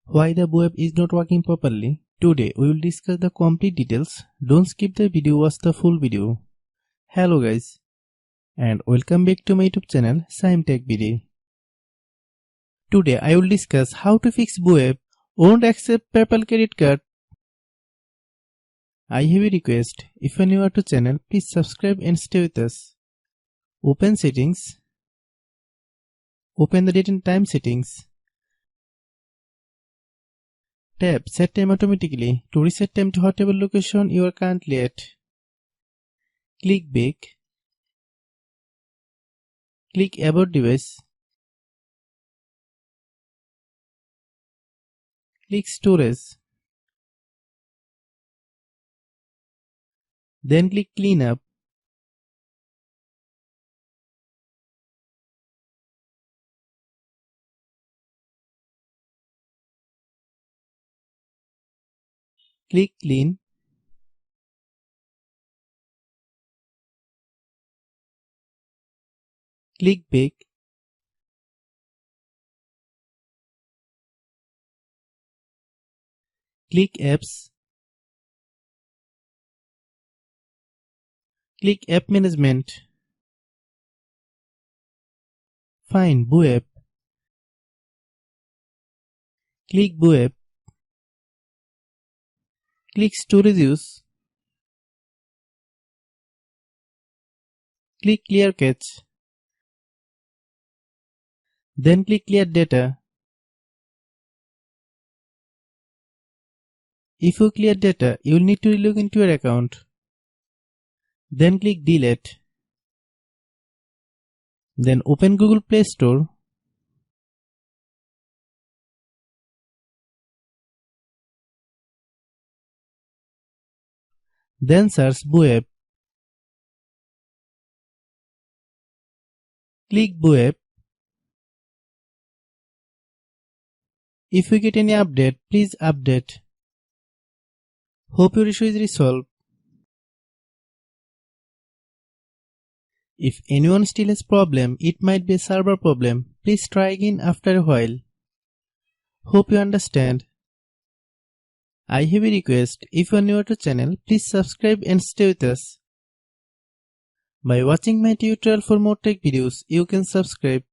Why the web is not working properly? Today we will discuss the complete details. Don't skip the video, watch the full video. Hello guys and welcome back to my YouTube channel Shaem Tech Video. Today I will discuss how to fix web won't accept PayPal credit card. I have a request. If you are new to channel, please subscribe and stay with us. Open settings. Open the date and time settings. Tap Set Time Automatically to reset time to whatever location you are currently at. Click Back. Click About Device. Click Storage. Then click Cleanup. Click Clean. Click Back. Click Apps. Click App Management. Find web. Click web. Click Storage Use. Click Clear Cache. Then click Clear Data. If you clear data, you will need to log into your account. Then click Delete. Then open Google Play Store. Then search web. Click web. If you get any update, please update. Hope your issue is resolved. If anyone still has problem, it might be a server problem. Please try again after a while. Hope you understand. I have a request. If you are new to channel, please subscribe and stay with us. By watching my tutorial for more tech videos, you can subscribe.